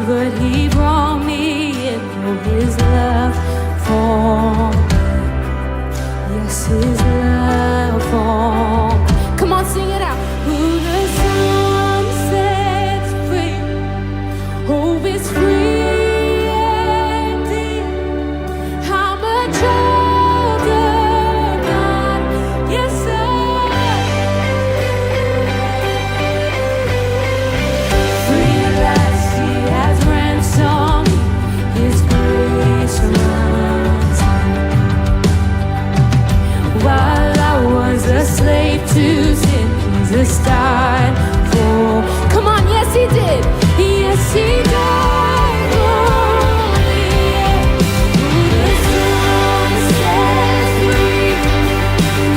but he brought me in. Oh, his love for me. Yes, his love for me. Come on, sing it out. Who the Son sets free, oh, is free indeed. I'm a child of God. Yes, sir. Free at last, he has ransomed me. His grace surrounds me. While I was a slave to sin, Jesus died for. Come on, yes, he did. Yes, he died for me. Who the Son sets free,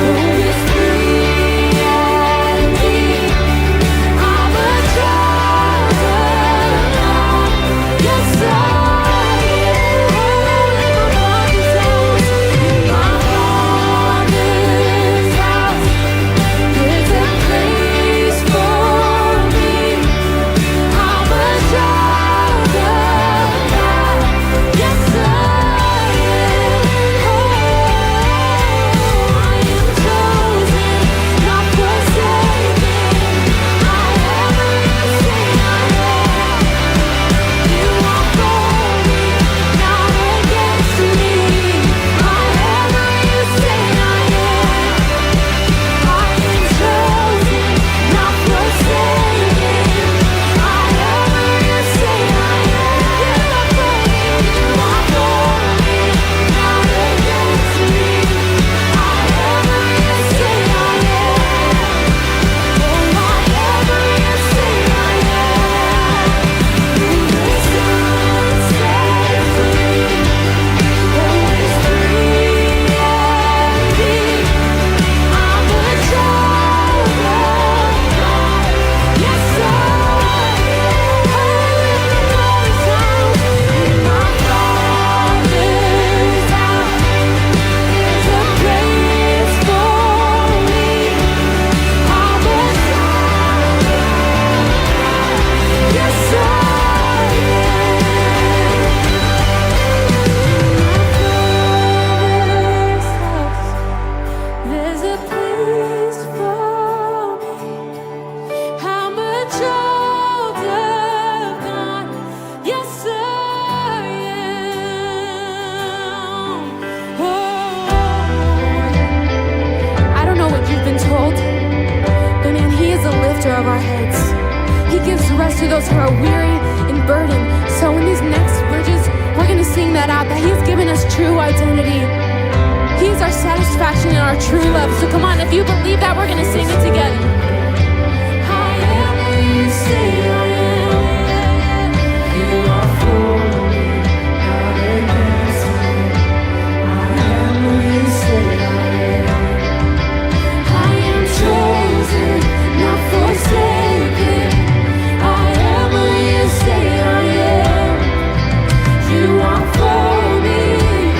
oh, is free indeed. I'm a child of God. Yes, I am. In my Father's house, there's a place for me. I'm a child of God. Yes, I am. I am chosen, not forsaken. I am who you say I am. You are for me, not against me. I am who you say I am. I am chosen, not forsaken. I am who you say I am. You are for me, not against me. I am who you say I am. Oh, I am who you say I am. Who the Son sets free, oh, is free indeed. I'm a child of God. Yes, I am. In my Father's house, there's a place for me. I'm a child of God. Yes, I am. In my Father's house, there's a place for me. I'm a child of God. Yes, I am. Oh, I don't know what you've been told, but man, he is the lifter of our heads. He gives rest to those who are weary and burdened. So in these next bridges, we're going to sing that out, that he's given us true identity. He is our satisfaction and our true love. So come on, if you believe that, we're going to sing it together. I am who you say I am. You are for me, not against me. I am who you say I am. I am chosen, not forsaken. I am who you say I am. You are for me,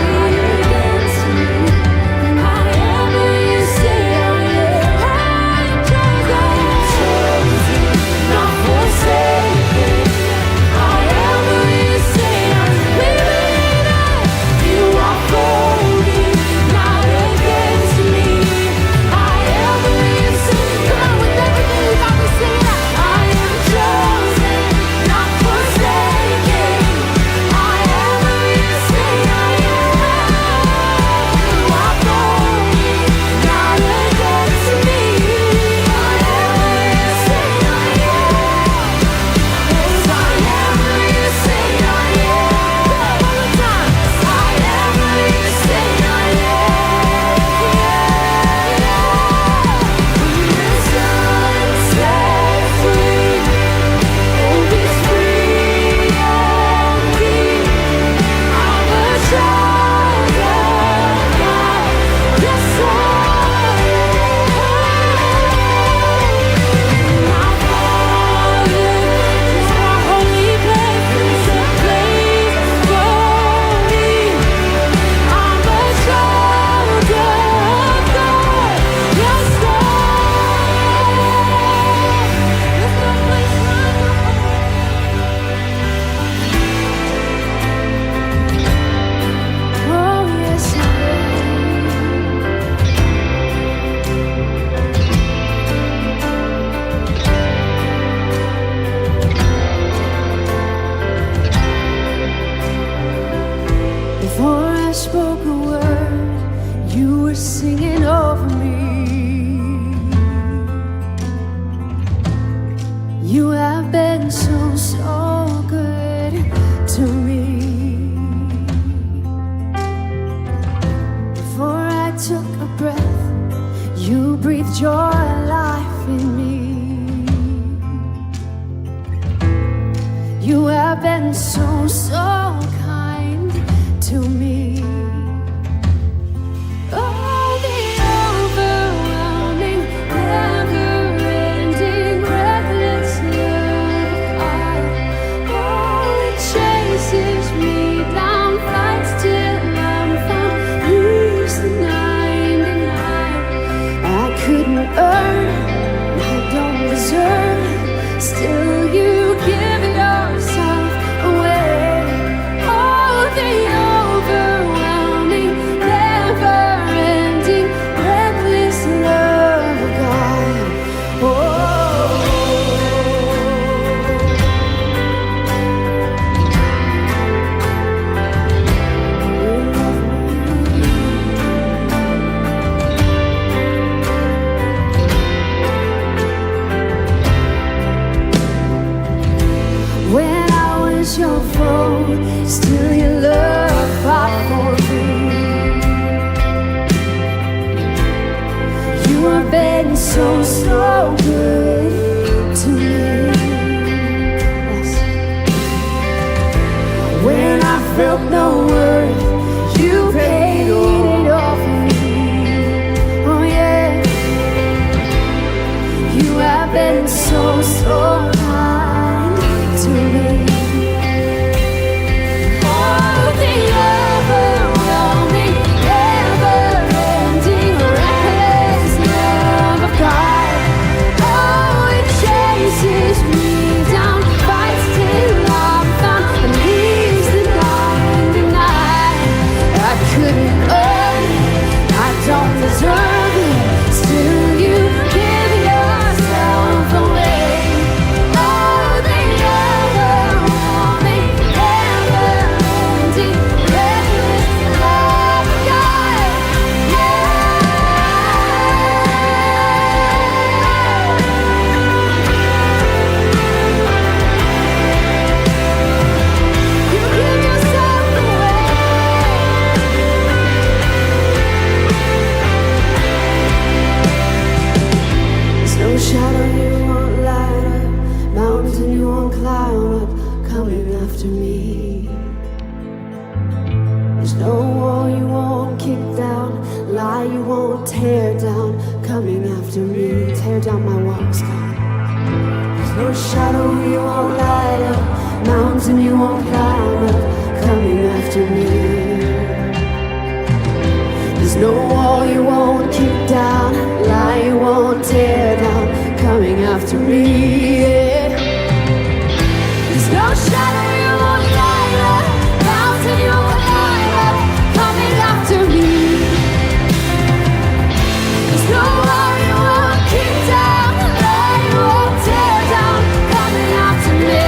not against me. I am who you say I am. I am chosen. have been so, so good to me. Before I took a breath, you breathed your life in me. You have been so, so kind to me. Oh, the overwhelming, never-ending, reckless love of God. Oh, it chases me down, fights till I'm found, leaves the 99. I couldn't earn, I don't deserve, still you give it yourself away. Oh, the overwhelming, never-ending, reckless love of God. When I was your foe, still your love fought for me. You have been so, so good to me. Yes. When I felt no worth, you paid it all for me. Oh yeah. You have been so, so kind to me. Oh, the overwhelming, never-ending, reckless love of God. Oh, it chases me down, fights till I'm found, and leaves the 99. I couldn't earn it, I don't deserve it, still you give yourself away. Oh, the overwhelming, never-ending, reckless love of God. You give yourself away. There's no shadow you won't light up, mountain you won't climb up, coming after me. There's no wall you won't kick down, lie you won't tear down, coming after me. Tear down my walls, God. There's no shadow you won't light up, mountain you won't climb up, coming after me. There's no wall you won't kick down, lie you won't tear down, coming after me. Yeah. There's no shadow you won't light up, mountain you won't light up, coming after me. There's no wall you won't kick down, lie you won't tear down, coming after me.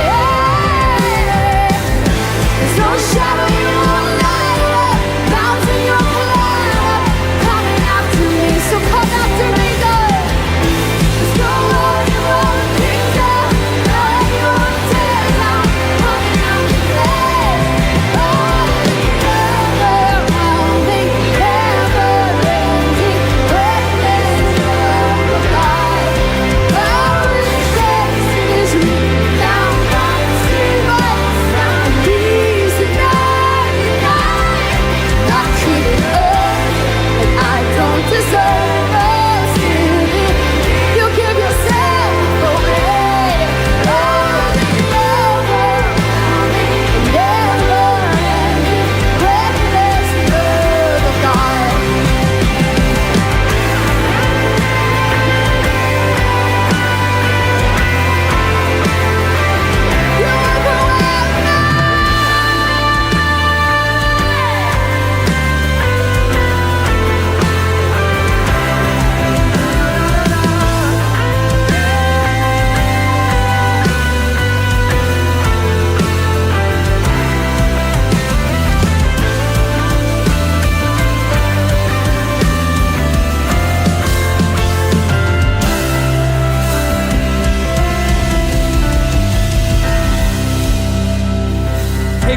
There's no shadow you won't light up, mountain you won't light up, coming after me. So come after me, God. There's no wall you won't kick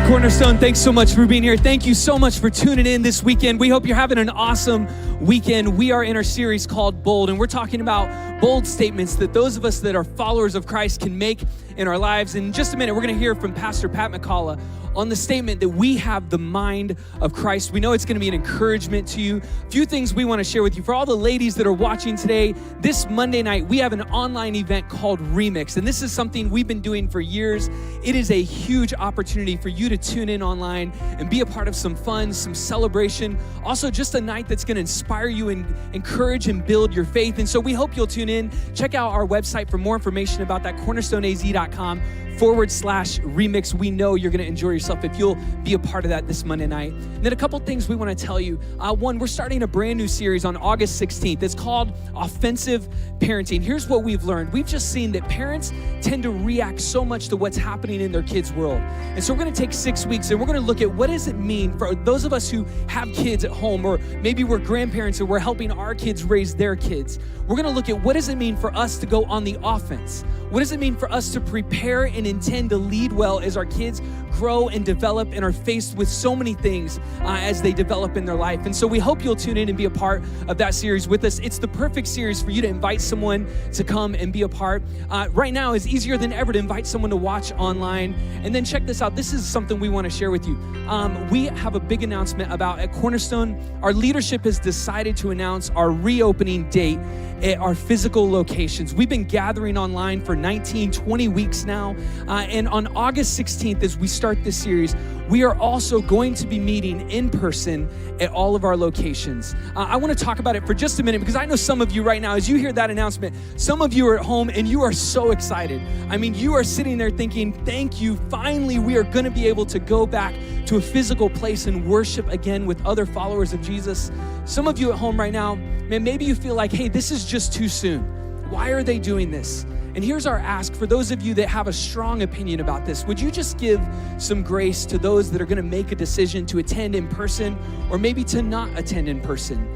Hey, Cornerstone, thanks so much for being here. Thank you so much for tuning in this weekend. We hope you're having an awesome weekend. We are in our series called Bold, and we're talking about bold statements that those of us that are followers of Christ can make in our lives. In just a minute, we're going to hear from Pastor Pat McCullough on the statement that we have the mind of Christ. We know it's going to be an encouragement to you. A few things we want to share with you. For all the ladies that are watching today, this Monday night, we have an online event called Remix, and this is something we've been doing for years. It is a huge opportunity for you to tune in online and be a part of some fun, some celebration, also just a night that's going to inspire you and encourage and build your faith. And so we hope you'll tune in. Check out our website for more information about that, cornerstoneaz.com/remix. We know you're going to enjoy yourself if you'll be a part of that this Monday night. And then a couple things we want to tell you. One, we're starting a brand new series on August 16th. It's called Offensive Parenting. Here's what we've learned. We've just seen that parents tend to react so much to what's happening in their kids' world. And so we're going to take 6 weeks and we're going to look at what does it mean for those of us who have kids at home, or maybe we're grandparents and we're helping our kids raise their kids. We're going to look at what does it mean for us to go on the offense? What does it mean for us to prepare and intend to lead well as our kids grow and develop and are faced with so many things as they develop in their life? And so we hope you'll tune in and be a part of that series with us. It's the perfect series for you to invite someone to come and be a part. Right now, it's easier than ever to invite someone to watch online. And then check this out. This is something we want to share with you. We have a big announcement about at Cornerstone. Our leadership has decided to announce our reopening date at our physical locations. We've been gathering online for 19, 20 weeks now. And on August 16th, as we start this series, we are also going to be meeting in person at all of our locations. I want to talk about it for just a minute because I know some of you right now, as you hear that announcement, some of you are at home and you are so excited. I mean, you are sitting there thinking, thank you, finally we are going to be able to go back to a physical place and worship again with other followers of Jesus. Some of you at home right now, man, maybe you feel like, hey, this is just too soon. Why are they doing this? And here's our ask for those of you that have a strong opinion about this. Would you just give some grace to those that are going to make a decision to attend in person or maybe to not attend in person?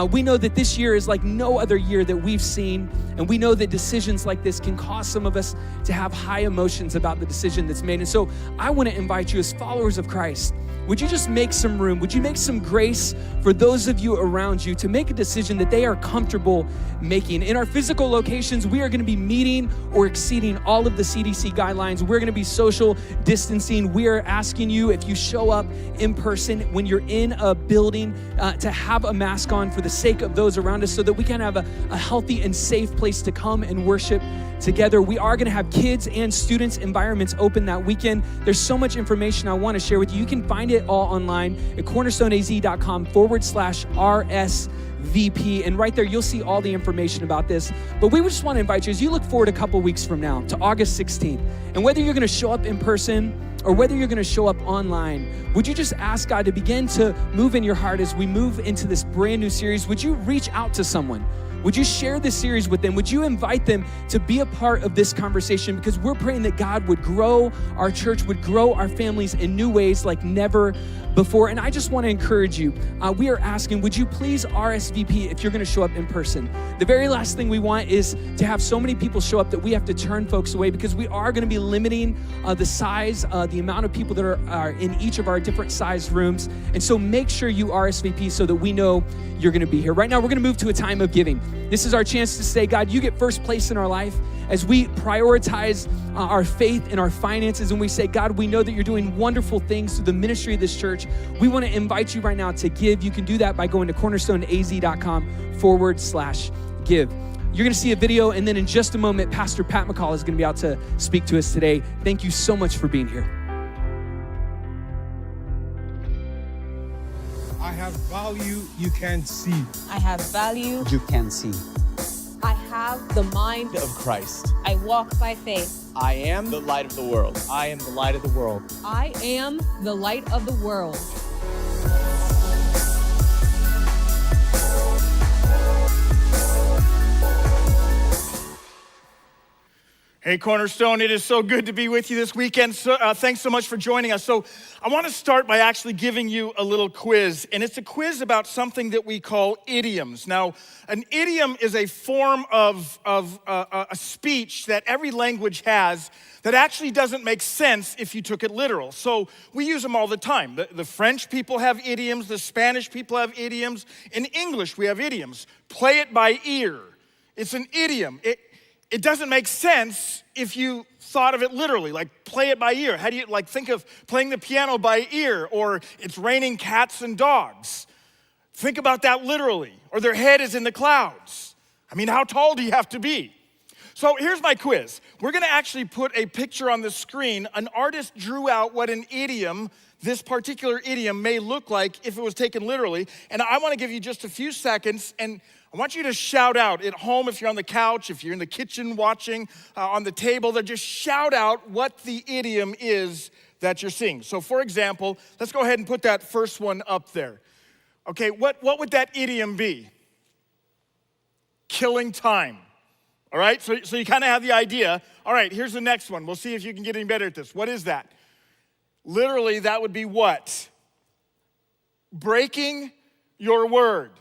We know that this year is like no other year that we've seen, and we know that decisions like this can cause some of us to have high emotions about the decision that's made. And so I want to invite you as followers of Christ, would you just make some room? Would you make some grace for those of you around you to make a decision that they are comfortable making? In our physical locations, we are going to be meeting or exceeding all of the CDC guidelines. We're going to be social distancing. We are asking you, if you show up in person when you're in a building, to have a mask on for the sake of those around us so that we can have a healthy and safe place to come and worship together. We are going to have kids and students environments open that weekend. There's so much information I want to share with you. You can find it all online at cornerstoneaz.com/RSVP. And right there, you'll see all the information about this. But we just want to invite you, as you look forward a couple weeks from now to August 16th, and whether you're going to show up in person or whether you're going to show up online, would you just ask God to begin to move in your heart as we move into this brand new series? Would you reach out to someone? Would you share this series with them? Would you invite them to be a part of this conversation? Because we're praying that God would grow our church, would grow our families in new ways like never before. And I just want to encourage you. We are asking, would you please RSVP if you're going to show up in person? The very last thing we want is to have so many people show up that we have to turn folks away, because we are going to be limiting the size, the amount of people that are in each of our different sized rooms. And so make sure you RSVP so that we know you're going to be here. Right now, we're going to move to a time of giving. This is our chance to say, God, you get first place in our life as we prioritize our faith and our finances, and we say, God, we know that you're doing wonderful things through the ministry of this church. We want to invite you right now to give. You can do that by going to cornerstoneaz.com/give. You're going to see a video, and then in just a moment, Pastor Pat McCullough is going to be out to speak to us today. Thank you so much for being here. I have value you can't see. I have value you can see. I have the mind Of Christ. I walk by faith. I am the light of the world. I am the light of the world. I am the light of the world. Hey, Cornerstone, it is so good to be with you this weekend. Thanks so much for joining us. So I want to start by actually giving you a little quiz, and it's a quiz about something that we call idioms. Now, an idiom is a form of a speech that every language has that actually doesn't make sense if you took it literal. So we use them all the time. The French people have idioms, the Spanish people have idioms. In English, we have idioms. Play it by ear. It's an idiom. It doesn't make sense if you thought of it literally, like play it by ear. How do you think of playing the piano by ear, or it's raining cats and dogs? Think about that literally. Or their head is in the clouds. I mean, how tall do you have to be? So here's my quiz. We're gonna actually put a picture on the screen. An artist drew out what an idiom, this particular idiom, may look like if it was taken literally. And I wanna give you just a few seconds, and I want you to shout out at home, if you're on the couch, if you're in the kitchen watching, on the table, then just shout out what the idiom is that you're seeing. So for example, let's go ahead and put that first one up there. Okay, what would that idiom be? Killing time. All right, so you kind of have the idea. All right, here's the next one. We'll see if you can get any better at this. What is that? Literally, that would be what? Breaking your word.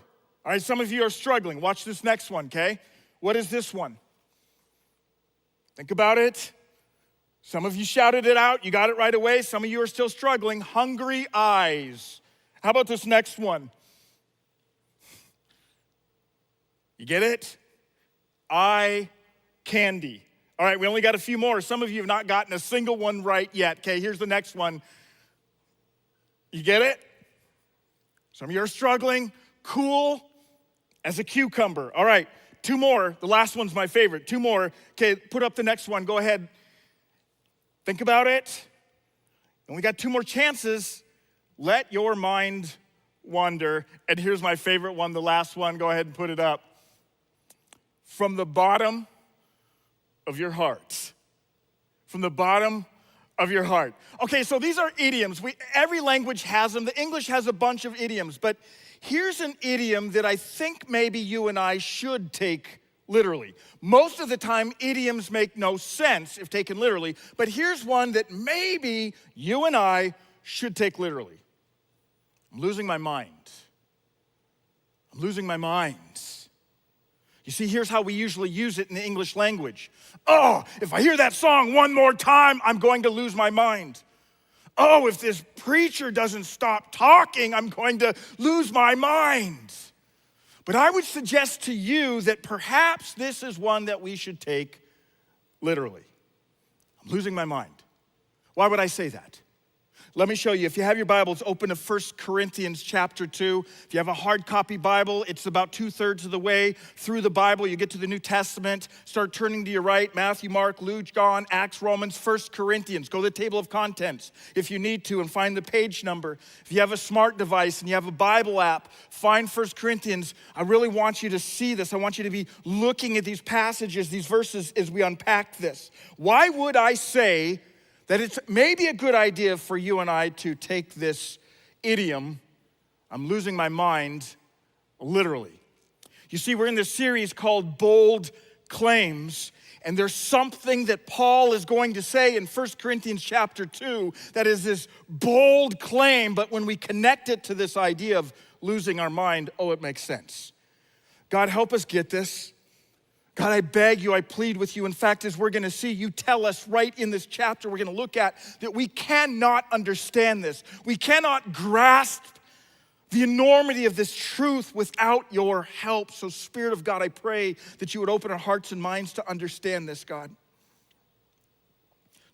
All right, some of you are struggling. Watch this next one, okay? What is this one? Think about it. Some of you shouted it out. You got it right away. Some of you are still struggling. Hungry eyes. How about this next one? You get it? Eye candy. All right, we only got a few more. Some of you have not gotten a single one right yet. Okay, here's the next one. You get it? Some of you are struggling. Cool as a cucumber. All right, two more. The last one's my favorite. Two more. Okay, put up the next one. Go ahead. Think about it. And we got two more chances. Let your mind wander. And here's my favorite one, the last one. Go ahead and put it up. From the bottom of your heart. From the bottom of your heart. Okay, so these are idioms. Every language has them. The English has a bunch of idioms, but here's an idiom that I think maybe you and I should take literally. Most of the time, idioms make no sense if taken literally, but here's one that maybe you and I should take literally. I'm losing my mind. I'm losing my mind. You see, here's how we usually use it in the English language. Oh, if I hear that song one more time, I'm going to lose my mind. Oh, if this preacher doesn't stop talking, I'm going to lose my mind. But I would suggest to you that perhaps this is one that we should take literally. I'm losing my mind. Why would I say that? Let me show you. If you have your Bibles, open to 1 Corinthians chapter 2. If you have a hard copy Bible, it's about 2/3 of the way through the Bible. You get to the New Testament, start turning to your right. Matthew, Mark, Luke, John, Acts, Romans, 1 Corinthians. Go to the table of contents if you need to and find the page number. If you have a smart device and you have a Bible app, find 1 Corinthians. I really want you to see this. I want you to be looking at these passages, these verses as we unpack this. Why would I say that it's maybe a good idea for you and I to take this idiom, I'm losing my mind, literally? You see, we're in this series called Bold Claims, and there's something that Paul is going to say in 1 Corinthians chapter 2 that is this bold claim, but when we connect it to this idea of losing our mind, oh, it makes sense. God, help us get this. God, I beg you, I plead with you. In fact, as we're gonna see, you tell us right in this chapter we're gonna look at that we cannot understand this. We cannot grasp the enormity of this truth without your help. So Spirit of God, I pray that you would open our hearts and minds to understand this, God.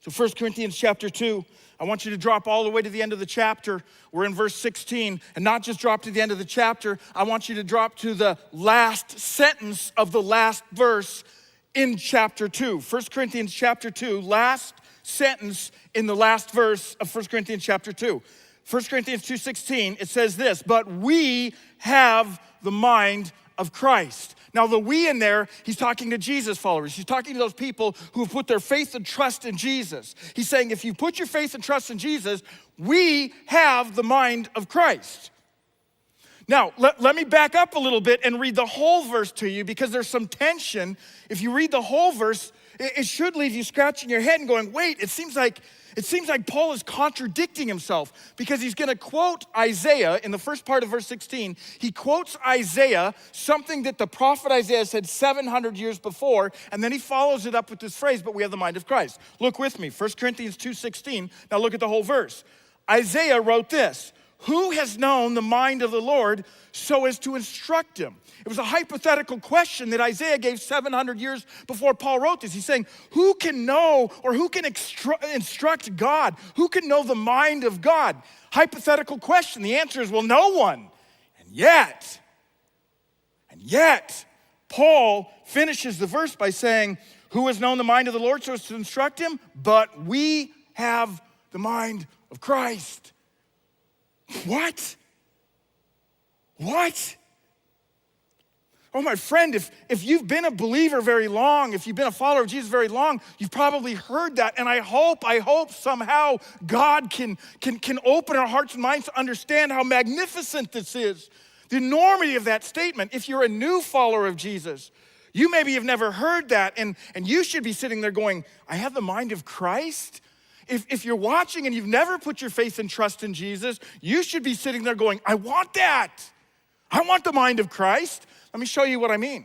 So 1 Corinthians chapter 2, I want you to drop all the way to the end of the chapter. We're in verse 16, and not just drop to the end of the chapter, I want you to drop to the last sentence of the last verse in chapter 2. 1 Corinthians chapter 2, last sentence in the last verse of 1 Corinthians chapter 2. 1 Corinthians 2:16, it says this, but we have the mind of Christ. Now the we in there, he's talking to Jesus followers. He's talking to those people who have put their faith and trust in Jesus. He's saying, if you put your faith and trust in Jesus, we have the mind of Christ. Now, let me back up a little bit and read the whole verse to you because there's some tension. If you read the whole verse, It should leave you scratching your head and going, wait, it seems like Paul is contradicting himself, because he's gonna quote Isaiah in the first part of verse 16. He quotes Isaiah, something that the prophet Isaiah said 700 years before, and then he follows it up with this phrase, but we have the mind of Christ. Look with me, 1 Corinthians 2:16. Now look at the whole verse. Isaiah wrote this: who has known the mind of the Lord so as to instruct him? It was a hypothetical question that Isaiah gave 700 years before Paul wrote this. He's saying, who can know, or who can instruct God? Who can know the mind of God? Hypothetical question. The answer is, well, no one. And yet, Paul finishes the verse by saying, who has known the mind of the Lord so as to instruct him? But we have the mind of Christ. What? Oh, my friend, if you've been a believer very long, if you've been a follower of Jesus very long, you've probably heard that. And I hope somehow God can open our hearts and minds to understand how magnificent this is. The enormity of that statement. If you're a new follower of Jesus, you maybe have never heard that, and you should be sitting there going, I have the mind of Christ? If you're watching and you've never put your faith and trust in Jesus, you should be sitting there going, I want that. I want the mind of Christ. Let me show you what I mean.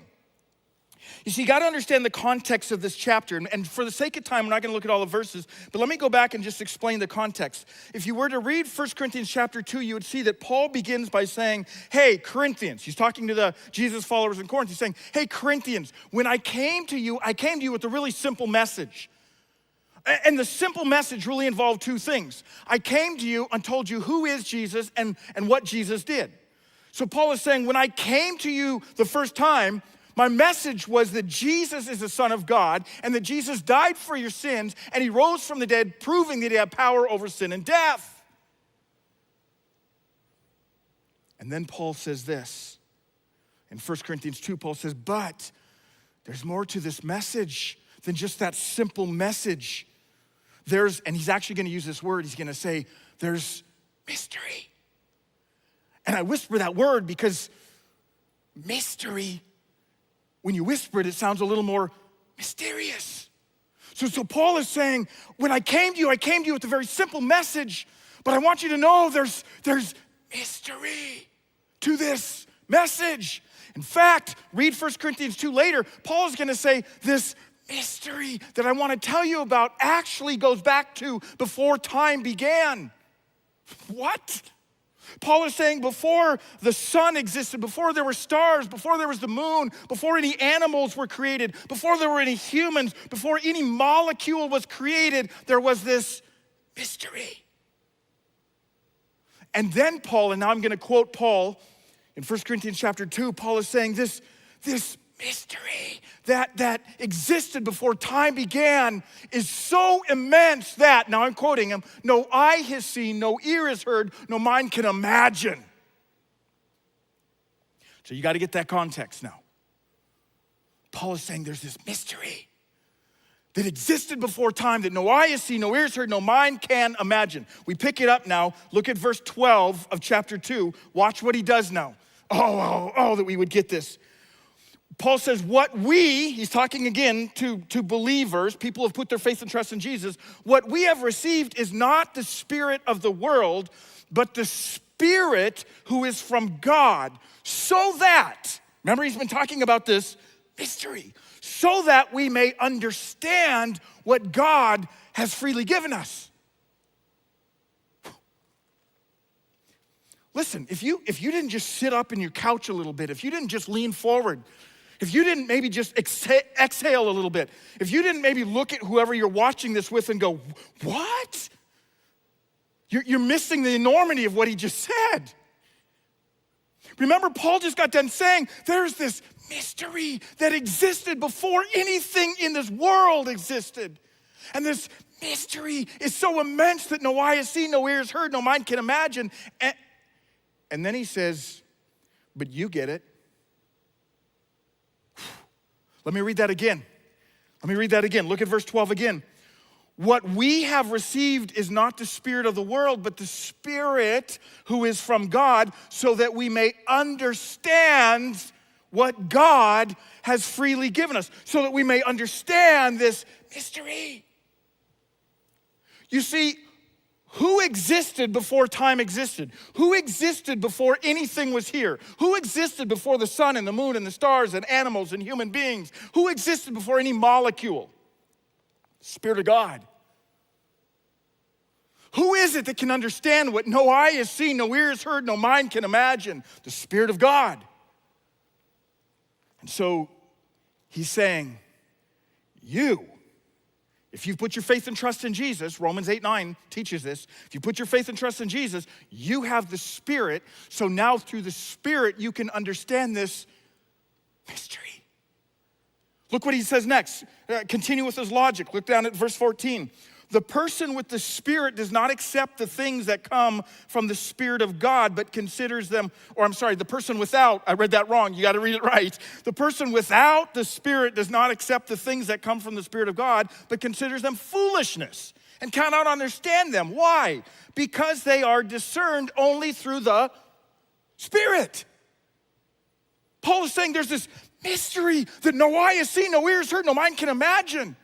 You see, you got to understand the context of this chapter. And for the sake of time, we're not going to look at all the verses, but let me go back and just explain the context. If you were to read 1 Corinthians chapter 2, you would see that Paul begins by saying, hey, Corinthians. He's talking to the Jesus followers in Corinth. He's saying, hey, Corinthians, when I came to you with a really simple message. And the simple message really involved two things. I came to you and told you who is Jesus and what Jesus did. So Paul is saying, when I came to you the first time, my message was that Jesus is the Son of God and that Jesus died for your sins and he rose from the dead, proving that he had power over sin and death. And then Paul says this. In 1 Corinthians 2, Paul says, but there's more to this message than just that simple message. And he's actually going to use this word. He's going to say, there's mystery. And I whisper that word because mystery, when you whisper it, it sounds a little more mysterious. So Paul is saying, when I came to you with a very simple message, but I want you to know there's mystery to this message. In fact, read 1 Corinthians 2 later, Paul is going to say this mystery that I want to tell you about actually goes back to before time began. What? Paul is saying before the sun existed, before there were stars, before there was the moon, before any animals were created, before there were any humans, before any molecule was created, there was this mystery. And then Paul, and now I'm going to quote Paul in 1 Corinthians chapter 2, Paul is saying this mystery that existed before time began is so immense that, now I'm quoting him, no eye has seen, no ear has heard, no mind can imagine. So you got to get that context now. Paul is saying there's this mystery that existed before time that no eye has seen, no ear has heard, no mind can imagine. We pick it up now. Look at verse 12 of chapter 2. Watch what he does now. Oh, that we would get this. Paul says, he's talking again to believers, people who have put their faith and trust in Jesus, what we have received is not the spirit of the world, but the Spirit who is from God, so that, remember he's been talking about this mystery, so that we may understand what God has freely given us. Listen, if you didn't just sit up in your couch a little bit, if you didn't just lean forward, if you didn't maybe just exhale a little bit, if you didn't maybe look at whoever you're watching this with and go, what? You're missing the enormity of what he just said. Remember, Paul just got done saying there's this mystery that existed before anything in this world existed. And this mystery is so immense that no eye has seen, no ear has heard, no mind can imagine. And then he says, but you get it. Let me read that again. Look at verse 12 again. What we have received is not the spirit of the world, but the Spirit who is from God, so that we may understand what God has freely given us so that we may understand this mystery. You see, who existed before time existed? Who existed before anything was here? Who existed before the sun and the moon and the stars and animals and human beings? Who existed before any molecule? The Spirit of God. Who is it that can understand what no eye has seen, no ear has heard, no mind can imagine? The Spirit of God. And so he's saying, you, if you put your faith and trust in Jesus, Romans 8:9 teaches this. If you put your faith and trust in Jesus, you have the Spirit. So now through the Spirit, you can understand this mystery. Look what he says next. Continue with his logic. Look down at verse 14. The person with the Spirit does not accept the things that come from the Spirit of God, but considers them, the person without, I read that wrong, you got to read it right. The person without the Spirit does not accept the things that come from the Spirit of God, but considers them foolishness and cannot understand them. Why? Because they are discerned only through the Spirit. Paul is saying there's this mystery that no eye has seen, no ear has heard, no mind can imagine.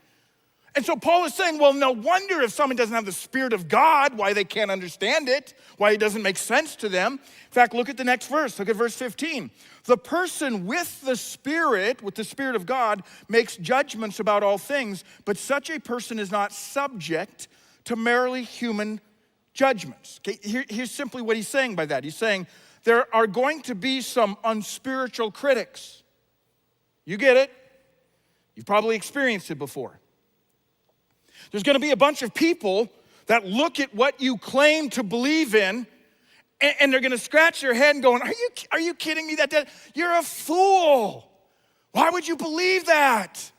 And so Paul is saying, well, no wonder if someone doesn't have the Spirit of God, why they can't understand it, why it doesn't make sense to them. In fact, look at the next verse. Look at verse 15. The person with the Spirit of God, makes judgments about all things, but such a person is not subject to merely human judgments. Okay, here's simply what he's saying by that. He's saying there are going to be some unspiritual critics. You get it? You've probably experienced it before. There's going to be a bunch of people that look at what you claim to believe in, and they're going to scratch their head and going, are you kidding me? You're a fool. Why would you believe that?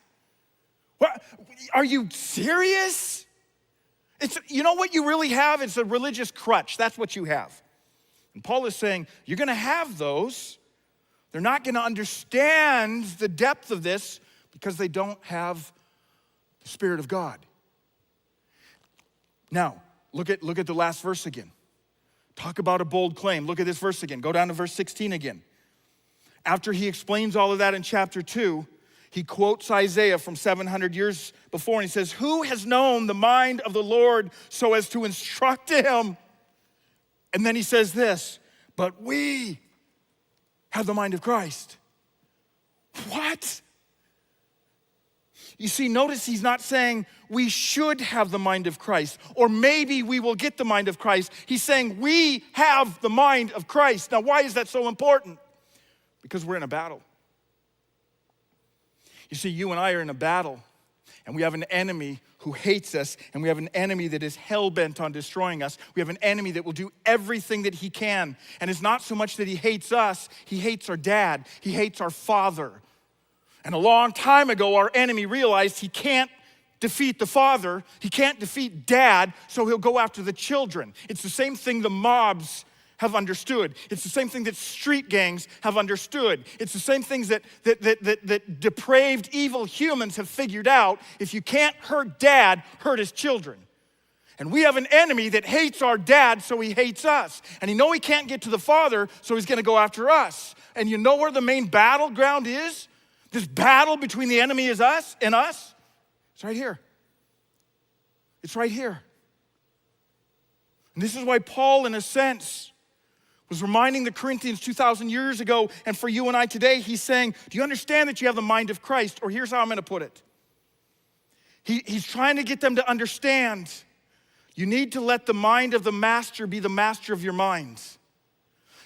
What, are you serious? You know what you really have? It's a religious crutch. That's what you have. And Paul is saying, you're going to have those. They're not going to understand the depth of this because they don't have the Spirit of God. Now, look at the last verse again. Talk about a bold claim. Look at this verse again. Go down to verse 16 again. After he explains all of that in chapter 2, he quotes Isaiah from 700 years before, and he says, who has known the mind of the Lord so as to instruct him? And then he says this, but we have the mind of Christ. What? You see, notice he's not saying we should have the mind of Christ, or maybe we will get the mind of Christ. He's saying we have the mind of Christ. Now, why is that so important? Because we're in a battle. You see, you and I are in a battle, and we have an enemy who hates us, and we have an enemy that is hell-bent on destroying us. We have an enemy that will do everything that he can. And it's not so much that he hates us, he hates our dad, he hates our father. And a long time ago, our enemy realized he can't defeat the father, he can't defeat dad, so he'll go after the children. It's the same thing the mobs have understood. It's the same thing that street gangs have understood. It's the same things that depraved, evil humans have figured out. If you can't hurt dad, hurt his children. And we have an enemy that hates our dad, so he hates us. And he knows he can't get to the father, so he's gonna go after us. And you know where the main battleground is? This battle between the enemy is us and us, it's right here. It's right here. And this is why Paul, in a sense, was reminding the Corinthians 2,000 years ago, and for you and I today, he's saying, do you understand that you have the mind of Christ? Or here's how I'm gonna put it. He's trying to get them to understand, you need to let the mind of the master be the master of your minds.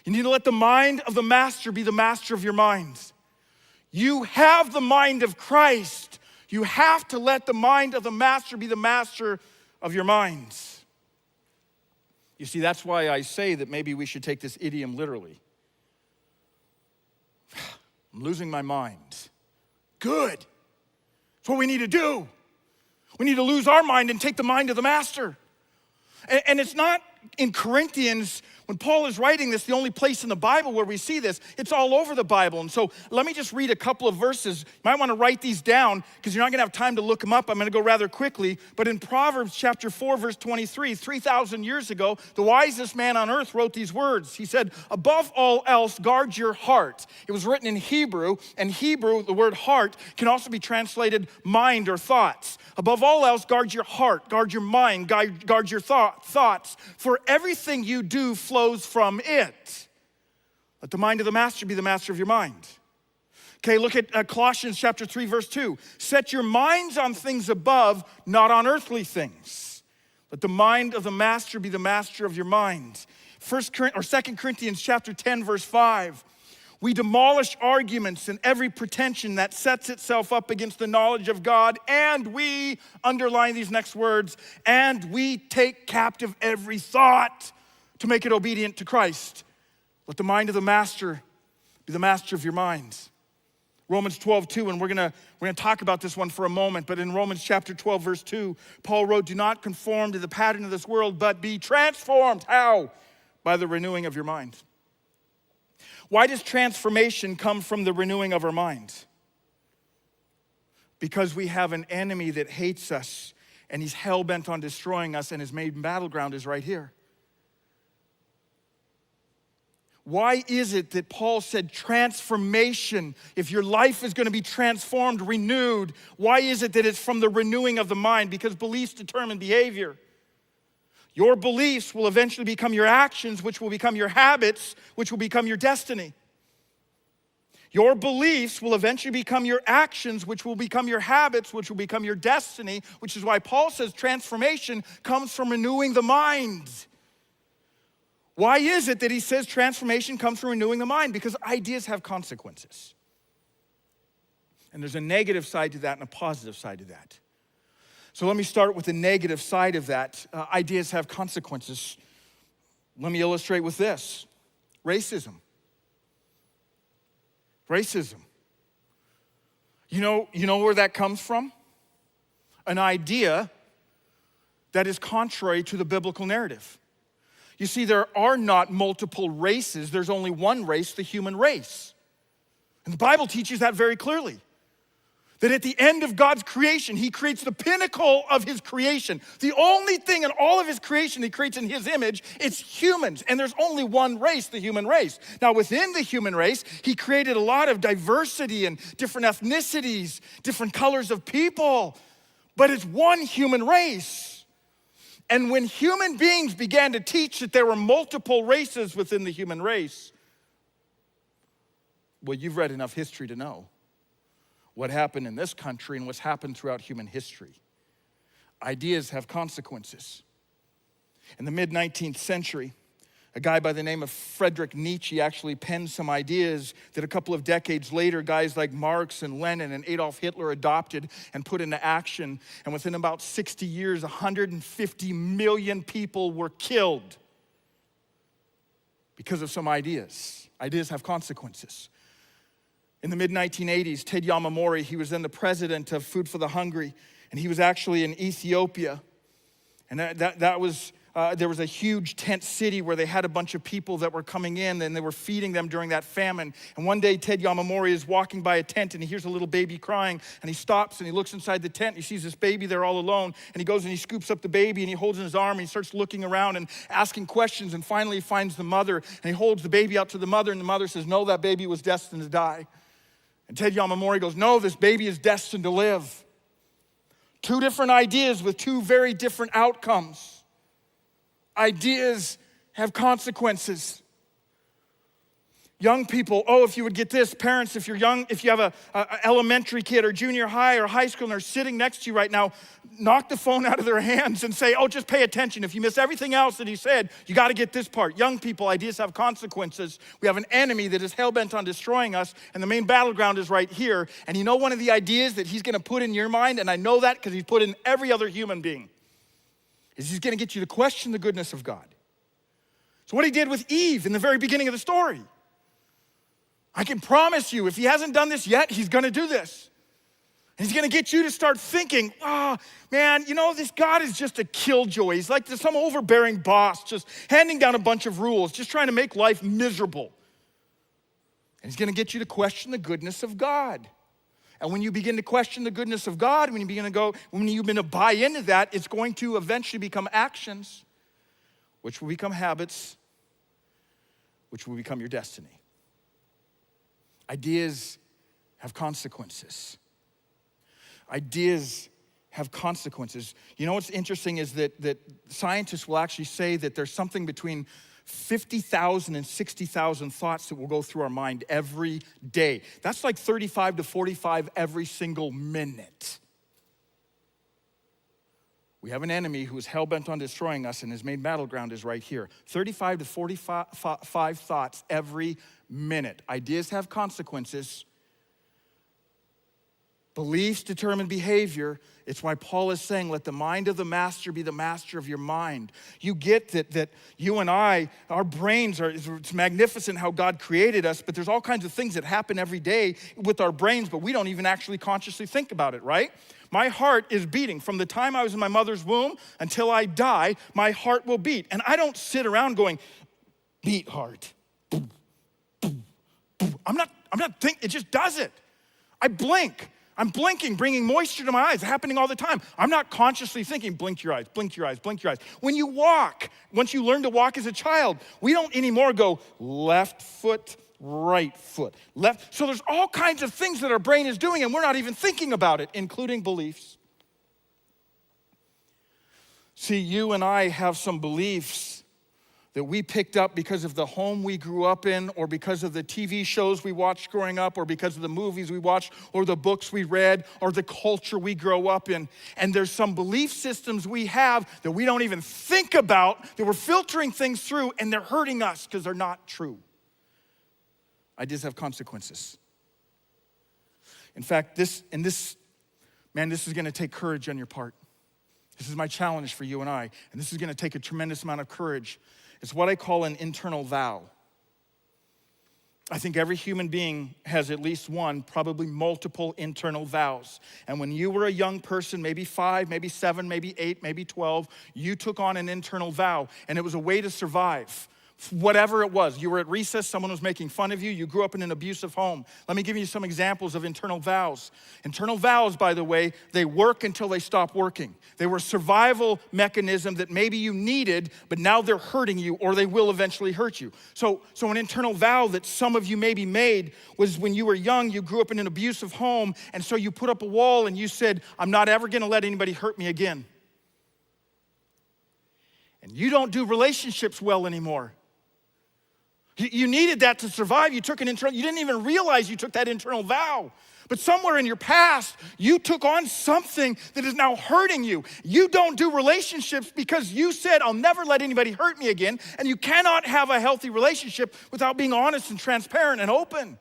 You need to let the mind of the master be the master of your minds. You have the mind of Christ. You have to let the mind of the master be the master of your minds. You see, that's why I say that maybe we should take this idiom literally. I'm losing my mind. Good. That's what we need to do. We need to lose our mind and take the mind of the master. And it's not in Corinthians, when Paul is writing this, the only place in the Bible where we see this, it's all over the Bible. And so let me just read a couple of verses. You might want to write these down because you're not going to have time to look them up. I'm going to go rather quickly. But in Proverbs chapter 4, verse 23, 3,000 years ago, the wisest man on earth wrote these words. He said, above all else, guard your heart. It was written in Hebrew, and Hebrew, the word heart, can also be translated mind or thoughts. Above all else, guard your heart, guard your mind, guard your thoughts. For everything you do flows from it. Let the mind of the master be the master of your mind. Okay, look at Colossians chapter 3, verse 2. Set your minds on things above, not on earthly things. Let the mind of the master be the master of your mind. 2 Corinthians chapter 10, verse 5. We demolish arguments and every pretension that sets itself up against the knowledge of God, and we, underline these next words, and we take captive every thought to make it obedient to Christ. Let the mind of the master be the master of your mind. Romans 12:2, and we're gonna talk about this one for a moment, but in Romans chapter 12, verse 2, Paul wrote, do not conform to the pattern of this world, but be transformed. How? By the renewing of your mind. Why does transformation come from the renewing of our mind? Because we have an enemy that hates us, and he's hell-bent on destroying us, and his main battleground is right here. Why is it that Paul said transformation, if your life is going to be transformed, renewed, why is it that it's from the renewing of the mind? Because beliefs determine behavior. Your beliefs will eventually become your actions, which will become your habits, which will become your destiny. Your beliefs will eventually become your actions, which will become your habits, which will become your destiny, which is why Paul says transformation comes from renewing the mind. Why is it that he says transformation comes from renewing the mind? Because ideas have consequences. And there's a negative side to that and a positive side to that. So let me start with the negative side of that. Ideas have consequences. Let me illustrate with this. Racism. Racism. You know where that comes from? An idea that is contrary to the biblical narrative. You see, there are not multiple races. There's only one race, the human race. And the Bible teaches that very clearly. That at the end of God's creation, he creates the pinnacle of his creation. The only thing in all of his creation he creates in his image, it's humans. And there's only one race, the human race. Now, within the human race, he created a lot of diversity and different ethnicities, different colors of people. But it's one human race. And when human beings began to teach that there were multiple races within the human race, well, you've read enough history to know what happened in this country and what's happened throughout human history. Ideas have consequences. In the mid-19th century, a guy by the name of Friedrich Nietzsche actually penned some ideas that a couple of decades later, guys like Marx and Lenin and Adolf Hitler adopted and put into action. And within about 60 years, 150 million people were killed because of some ideas. Ideas have consequences. In the mid-1980s, Ted Yamamori, he was then the president of Food for the Hungry, and he was actually in Ethiopia. And there was a huge tent city where they had a bunch of people that were coming in and they were feeding them during that famine. And one day Ted Yamamori is walking by a tent and he hears a little baby crying and he stops and he looks inside the tent and he sees this baby there all alone and he goes and he scoops up the baby and he holds it in his arm and he starts looking around and asking questions and finally he finds the mother and he holds the baby out to the mother and the mother says, no, that baby was destined to die. And Ted Yamamori goes, no, this baby is destined to live. Two different ideas with two very different outcomes. Ideas have consequences. Young people, if you would get this, parents, if you're young, if you have a elementary kid or junior high or high school and they're sitting next to you right now, knock the phone out of their hands and say, just pay attention. If you miss everything else that he said, you got to get this part. Young people, ideas have consequences. We have an enemy that is hell-bent on destroying us, and the main battleground is right here. And you know one of the ideas that he's going to put in your mind, and I know that because he's put in every other human being, is he's going to get you to question the goodness of God. So what he did with Eve in the very beginning of the story. I can promise you, if he hasn't done this yet, he's going to do this. He's gonna get you to start thinking, oh, man, you know, this God is just a killjoy. He's like some overbearing boss, just handing down a bunch of rules, just trying to make life miserable. And he's gonna get you to question the goodness of God. And when you begin to question the goodness of God, when you begin to buy into that, it's going to eventually become actions, which will become habits, which will become your destiny. Ideas have consequences. Ideas have consequences. You know what's interesting is that scientists will actually say that there's something between 50,000 and 60,000 thoughts that will go through our mind every day. That's like 35 to 45 every single minute. We have an enemy who is hell-bent on destroying us, and his main battleground is right here. 35 to 45 thoughts every minute. Ideas have consequences. Beliefs determine behavior. It's why Paul is saying, let the mind of the master be the master of your mind. You get that you and I, our brains it's magnificent how God created us, but there's all kinds of things that happen every day with our brains, but we don't even actually consciously think about it, right? My heart is beating. From the time I was in my mother's womb until I die, my heart will beat. And I don't sit around going, beat heart. I'm not thinking, it just does it. I blink. I'm blinking, bringing moisture to my eyes. It's happening all the time. I'm not consciously thinking, blink your eyes, blink your eyes, blink your eyes. When you walk, once you learn to walk as a child, we don't anymore go left foot, right foot, left. So there's all kinds of things that our brain is doing and we're not even thinking about it, including beliefs. See, you and I have some beliefs that we picked up because of the home we grew up in, or because of the TV shows we watched growing up, or because of the movies we watched, or the books we read, or the culture we grow up in. And there's some belief systems we have that we don't even think about, that we're filtering things through, and they're hurting us because they're not true. Ideas have consequences. In fact, this is gonna take courage on your part. This is my challenge for you and I, and this is gonna take a tremendous amount of courage. It's what I call an internal vow. I think every human being has at least one, probably multiple internal vows. And when you were a young person, maybe 5, maybe 7, maybe 8, maybe 12, you took on an internal vow, and it was a way to survive. Whatever it was, you were at recess, someone was making fun of you, you grew up in an abusive home. Let me give you some examples of internal vows. Internal vows, by the way, they work until they stop working. They were a survival mechanism that maybe you needed, but now they're hurting you, or they will eventually hurt you. So an internal vow that some of you maybe made was when you were young, you grew up in an abusive home, and so you put up a wall and you said, I'm not ever gonna let anybody hurt me again. And you don't do relationships well anymore. You needed that to survive. You took you didn't even realize you took that internal vow. But somewhere in your past, you took on something that is now hurting you. You don't do relationships because you said, I'll never let anybody hurt me again. And you cannot have a healthy relationship without being honest and transparent and open.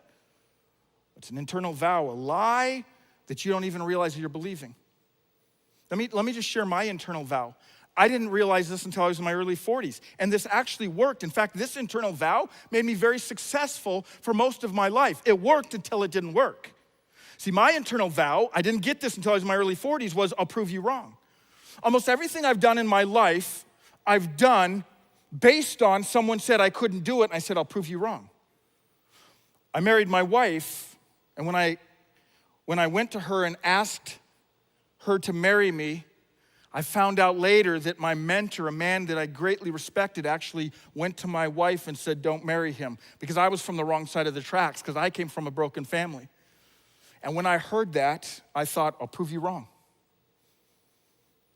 It's an internal vow, a lie that you don't even realize that you're believing. Let me just share my internal vow. I didn't realize this until I was in my early 40s, and this actually worked. In fact, this internal vow made me very successful for most of my life. It worked until it didn't work. See, my internal vow, I didn't get this until I was in my early 40s, was I'll prove you wrong. Almost everything I've done in my life, I've done based on someone said I couldn't do it, and I said, I'll prove you wrong. I married my wife, and when I went to her and asked her to marry me, I found out later that my mentor, a man that I greatly respected, actually went to my wife and said, don't marry him, because I was from the wrong side of the tracks, because I came from a broken family. And when I heard that, I thought, I'll prove you wrong.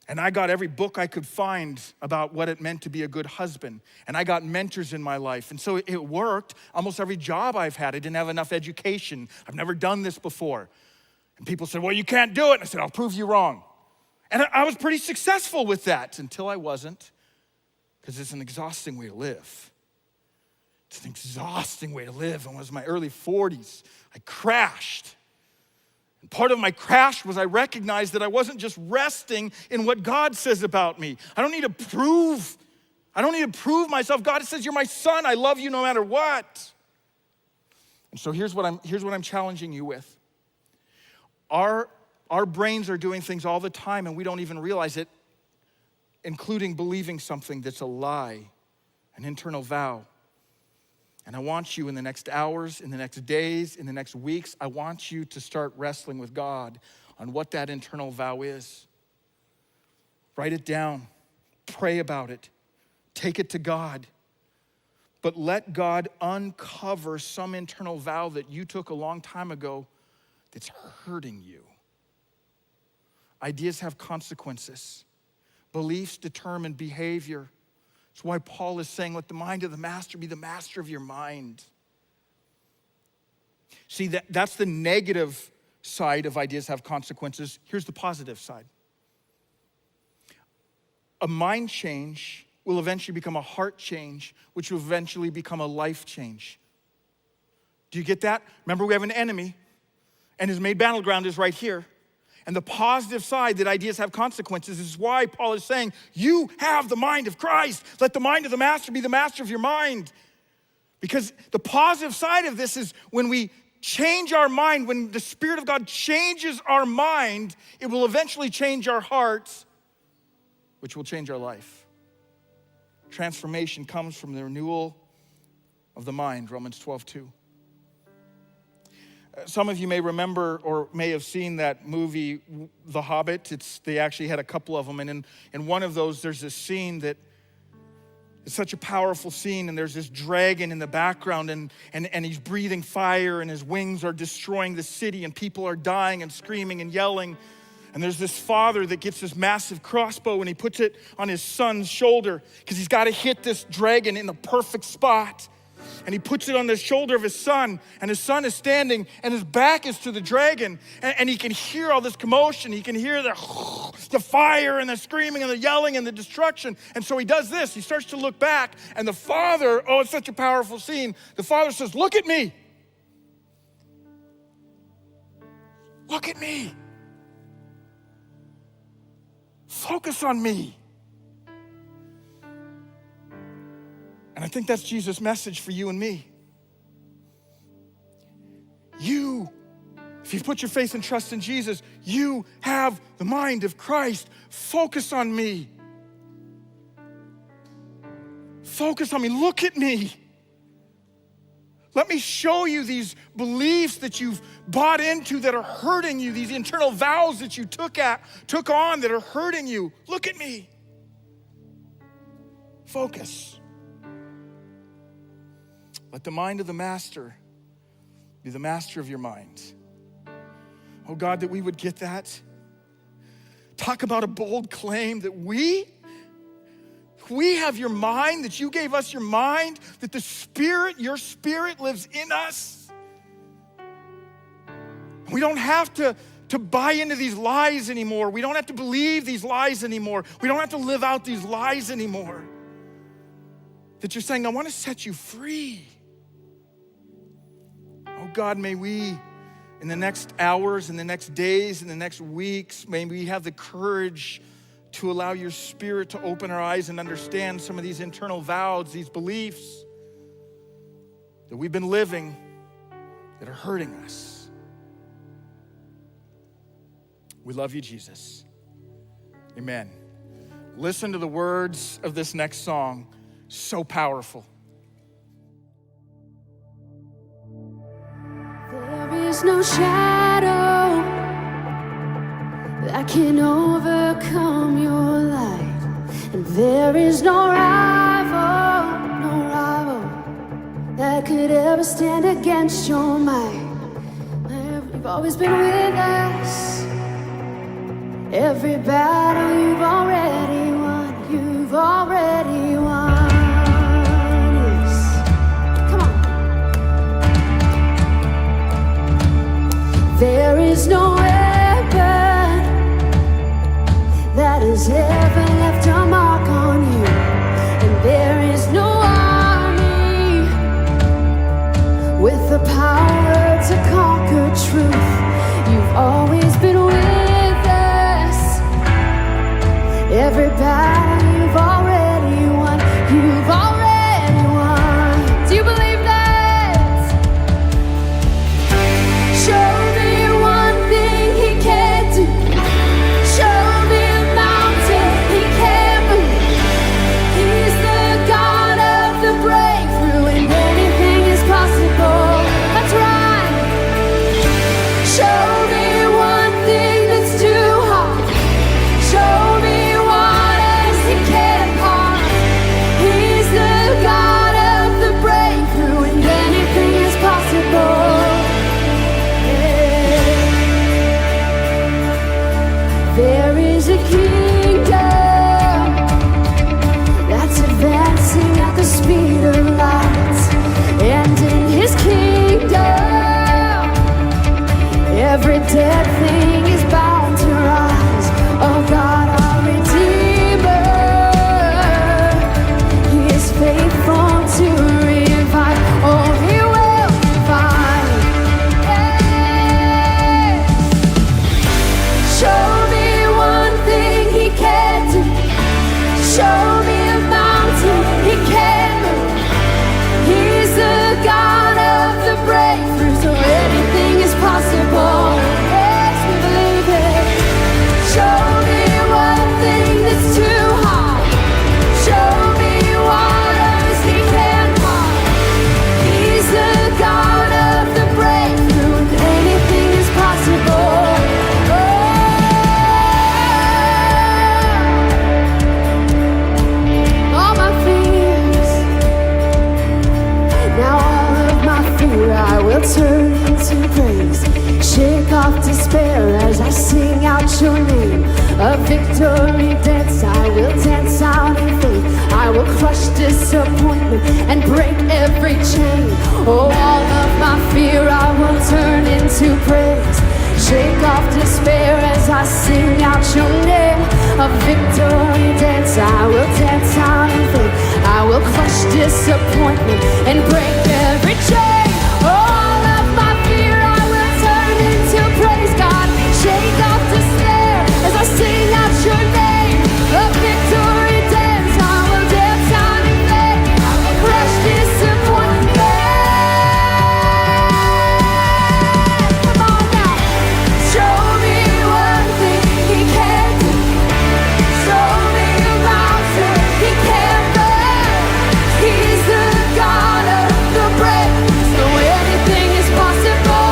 And I got every book I could find about what it meant to be a good husband. And I got mentors in my life. And so it worked. Almost every job I've had, I didn't have enough education. I've never done this before. And people said, well, you can't do it. And I said, I'll prove you wrong. And I was pretty successful with that until I wasn't, because it's an exhausting way to live. It's an exhausting way to live. And when I was in my early 40s, I crashed. And part of my crash was I recognized that I wasn't just resting in what God says about me. I don't need to prove myself. God says, you're my son. I love you no matter what. And so here's what I'm challenging you with. Our Our brains are doing things all the time and we don't even realize it, including believing something that's a lie, an internal vow. And I want you in the next hours, in the next days, in the next weeks, I want you to start wrestling with God on what that internal vow is. Write it down, pray about it, take it to God. But let God uncover some internal vow that you took a long time ago that's hurting you. Ideas have consequences. Beliefs determine behavior. That's why Paul is saying, let the mind of the master be the master of your mind. See, that's the negative side of ideas have consequences. Here's the positive side. A mind change will eventually become a heart change, which will eventually become a life change. Do you get that? Remember, we have an enemy, and his main battleground is right here. And the positive side that ideas have consequences is why Paul is saying, you have the mind of Christ. Let the mind of the master be the master of your mind. Because the positive side of this is when we change our mind, when the Spirit of God changes our mind, it will eventually change our hearts, which will change our life. Transformation comes from the renewal of the mind, Romans 12:2. Some of you may remember or may have seen that movie, The Hobbit. They actually had a couple of them. And in one of those, there's this scene that is such a powerful scene. And there's this dragon in the background. And he's breathing fire. And his wings are destroying the city. And people are dying and screaming and yelling. And there's this father that gets this massive crossbow. And he puts it on his son's shoulder. Because he's got to hit this dragon in the perfect spot. And he puts it on the shoulder of his son, and his son is standing, and his back is to the dragon, and he can hear all this commotion. He can hear the fire and the screaming and the yelling and the destruction. And so he does this. He starts to look back, and the father, oh, it's such a powerful scene. The father says, look at me. Look at me. Focus on me. And I think that's Jesus' message for you and me. You, if you put your faith and trust in Jesus, you have the mind of Christ. Focus on me. Focus on me. Look at me. Let me show you these beliefs that you've bought into that are hurting you, these internal vows that you took on that are hurting you. Look at me. Focus. Let the mind of the master be the master of your mind. Oh God, that we would get that. Talk about a bold claim that we have your mind, that you gave us your mind, that the Spirit, your Spirit lives in us. We don't have to buy into these lies anymore. We don't have to believe these lies anymore. We don't have to live out these lies anymore. That you're saying, I want to set you free. Oh God, may we, in the next hours, in the next days, in the next weeks, may we have the courage to allow your Spirit to open our eyes and understand some of these internal vows, these beliefs that we've been living that are hurting us. We love you, Jesus. Amen. Listen to the words of this next song. So powerful. There is no shadow that can overcome your light, and there is no rival that could ever stand against your might. You've always been with us. Every battle you've already won. You've already won. There is no weapon that has ever left a mark on you, and there is no army with the power to conquer truth. You've always been with us. Every battle you've already won. You've already won. Do you believe that? Show me one thing he can't do. off despair as I sing out your name. A victory dance, I will dance out in faith. I will crush disappointment and break every chain. Oh, all of my fear I will turn into praise. Shake off despair as I sing out your name. A victory dance, I will dance out in faith. I will crush disappointment and break every chain. All of my fear I will turn into praise. God, shake off despair as I sing out your name. A victory dance, I will dance out in faith. I will crush disappointment. Come on now, show me one thing he can do. Show me a mountain he can't move. He's the God of the breakthrough, so anything is possible.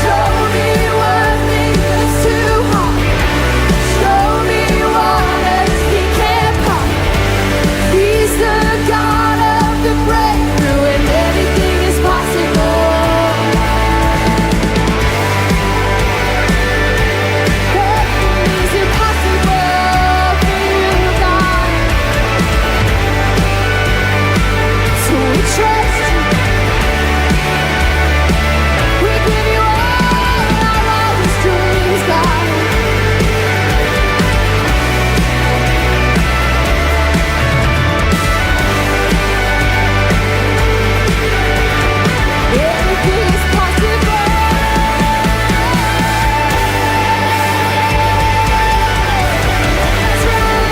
Show me one thing that's too hard. Show me waters he can't part. He's the God of the breakthrough, and anything is possible. Nothing is impossible for you, God. So we trust you. We give you all our wildest dreams, God. Everything is possible. That's right.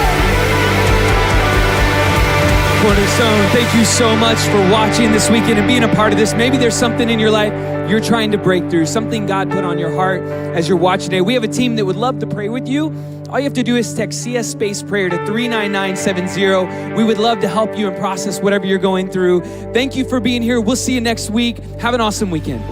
Cornerstone, thank you so much for watching this weekend and being a part of this. Maybe there's something in your life you're trying to break through, something God put on your heart as you're watching today. We have a team that would love to pray with you. All you have to do is text CS space prayer to 39970. We would love to help you and process whatever you're going through. Thank you for being here. We'll see you next week. Have an awesome weekend.